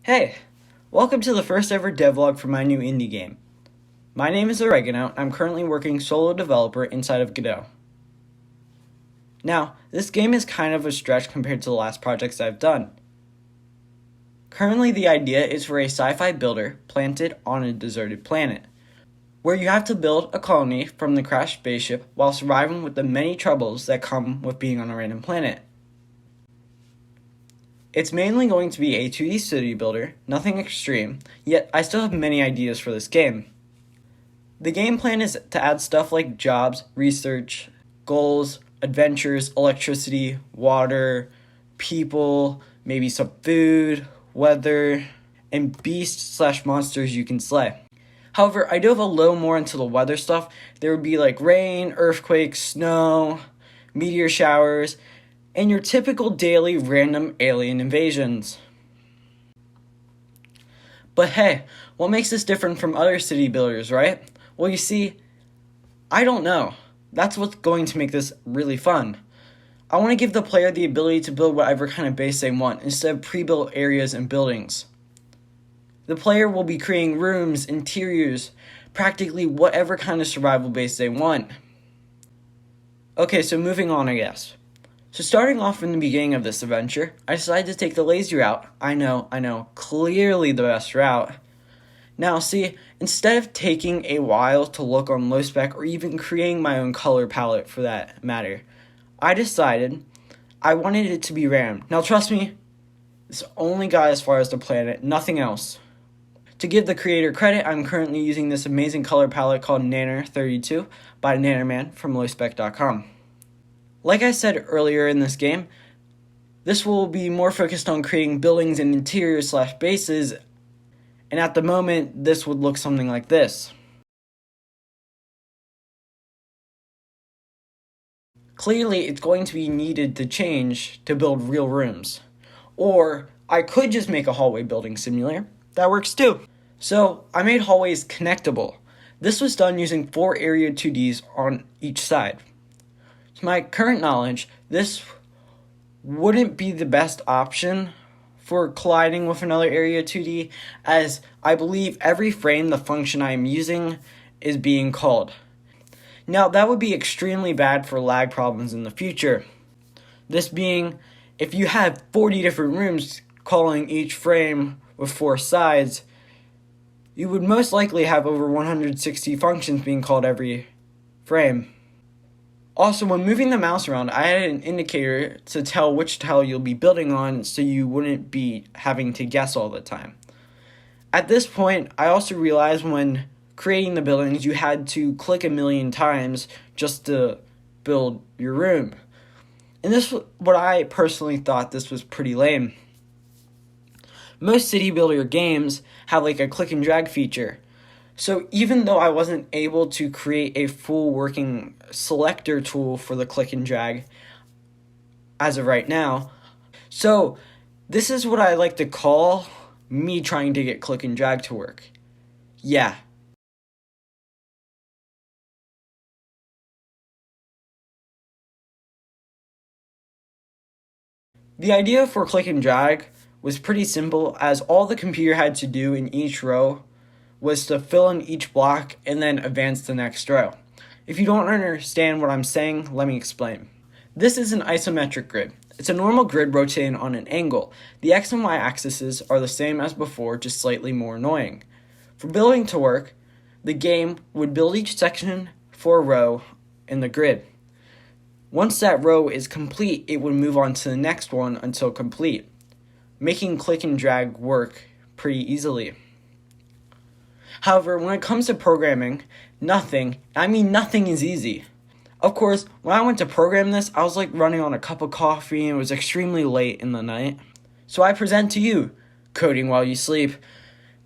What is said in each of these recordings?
Hey, welcome to the first ever devlog for my new indie game. My name is Oregano, and I'm currently working solo developer inside of Godot. Now, this game is kind of a stretch compared to the last projects I've done. Currently, the idea is for a sci-fi builder planted on a deserted planet, where you have to build a colony from the crashed spaceship while surviving with the many troubles that come with being on a random planet. It's mainly going to be a 2D city builder, nothing extreme, yet I still have many ideas for this game. The game plan is to add stuff like jobs, research, goals, adventures, electricity, water, people, maybe some food, weather, and beasts/monsters you can slay. However, I dove a little more into the weather stuff. There would be like rain, earthquakes, snow, meteor showers, and your typical daily random alien invasions. But hey, what makes this different from other city builders, right? Well, you see, I don't know. That's what's going to make this really fun. I want to give the player the ability to build whatever kind of base they want instead of pre-built areas and buildings. The player will be creating rooms, interiors, practically whatever kind of survival base they want. Okay, so moving on, I guess. So starting off in the beginning of this adventure, I decided to take the lazy route. I know, clearly the best route. Now see, instead of taking a while to look on Lospec or even creating my own color palette for that matter, I decided I wanted it to be random. Now trust me, this only got as far as the planet, nothing else. To give the creator credit, I'm currently using this amazing color palette called Nanner 32 by Nanner from Lospec.com. Like I said earlier in this game, this will be more focused on creating buildings and interiors/bases, and at the moment, this would look something like this. Clearly, it's going to be needed to change to build real rooms. Or, I could just make a hallway building simulator. That works too. So, I made hallways connectable. This was done using 4 area 2Ds on each side. To my current knowledge, this wouldn't be the best option for colliding with another area 2D, as I believe every frame the function I am using is being called. Now, that would be extremely bad for lag problems in the future. This being, if you have 40 different rooms calling each frame with 4 sides, you would most likely have over 160 functions being called every frame. Also, when moving the mouse around, I added an indicator to tell which tile you'll be building on so you wouldn't be having to guess all the time. At this point, I also realized when creating the buildings, you had to click a million times just to build your room. And this was what I personally thought this was pretty lame. Most city builder games have like a click and drag feature. So even though I wasn't able to create a full working selector tool for the click and drag as of right now, so this is what I like to call me trying to get click and drag to work. Yeah. The idea for click and drag was pretty simple, as all the computer had to do in each row was to fill in each block and then advance the next row. If you don't understand what I'm saying, let me explain. This is an isometric grid. It's a normal grid rotating on an angle. The x and y axes are the same as before, just slightly more annoying. For building to work, the game would build each section for a row in the grid. Once that row is complete, it would move on to the next one until complete, making click and drag work pretty easily. However, when it comes to programming, nothing is easy. Of course, when I went to program this, I was like running on a cup of coffee and it was extremely late in the night. So I present to you, coding while you sleep,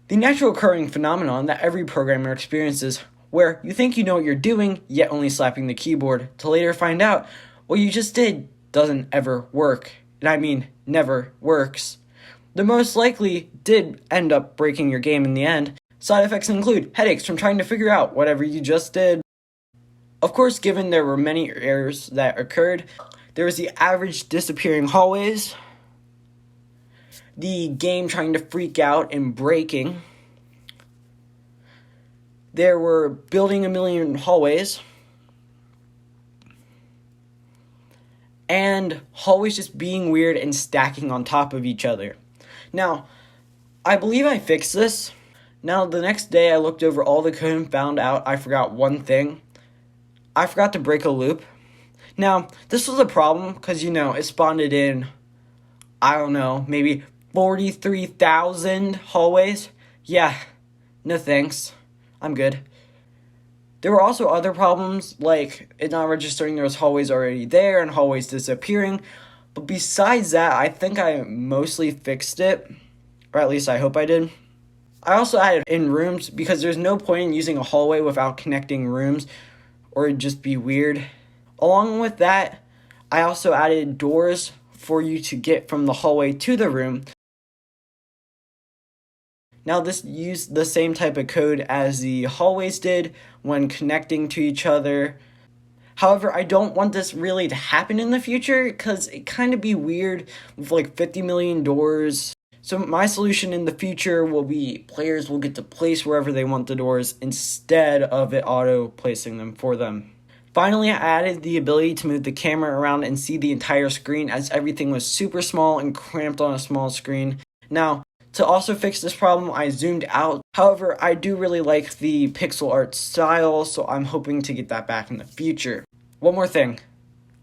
the natural occurring phenomenon that every programmer experiences, where you think you know what you're doing, yet only slapping the keyboard, to later find out what you just did doesn't ever work. And I mean, never works. The most likely did end up breaking your game in the end. Side effects include headaches from trying to figure out whatever you just did. Of course, given there were many errors that occurred, there was the average disappearing hallways, the game trying to freak out and breaking. There were building a million hallways. And hallways just being weird and stacking on top of each other. Now, I believe I fixed this. Now, the next day I looked over all the code and found out I forgot one thing. I forgot to break a loop. Now, this was a problem because, it spawned it in, I don't know, maybe 43,000 hallways. Yeah, no thanks. I'm good. There were also other problems, like it not registering there was hallways already there and hallways disappearing. But besides that, I think I mostly fixed it. Or at least I hope I did. I also added in rooms because there's no point in using a hallway without connecting rooms, or it'd just be weird. Along with that, I also added doors for you to get from the hallway to the room. Now this used the same type of code as the hallways did when connecting to each other. However, I don't want this really to happen in the future because it kind of be weird with like 50 million doors. So my solution in the future will be players will get to place wherever they want the doors instead of it auto placing them for them. Finally, I added the ability to move the camera around and see the entire screen as everything was super small and cramped on a small screen. Now, to also fix this problem, I zoomed out. However, I do really like the pixel art style, so I'm hoping to get that back in the future. One more thing.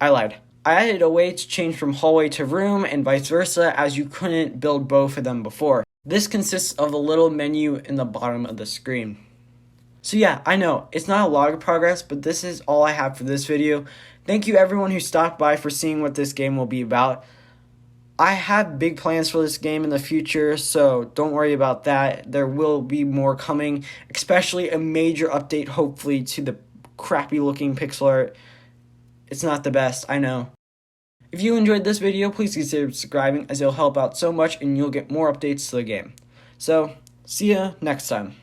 I lied. I added a way to change from hallway to room and vice versa, as you couldn't build both of them before. This consists of the little menu in the bottom of the screen. So yeah, I know, it's not a lot of progress, but this is all I have for this video. Thank you everyone who stopped by for seeing what this game will be about. I have big plans for this game in the future, so don't worry about that. There will be more coming, especially a major update, hopefully, to the crappy looking pixel art. It's not the best, I know. If you enjoyed this video, please consider subscribing as it'll help out so much and you'll get more updates to the game. So, see ya next time.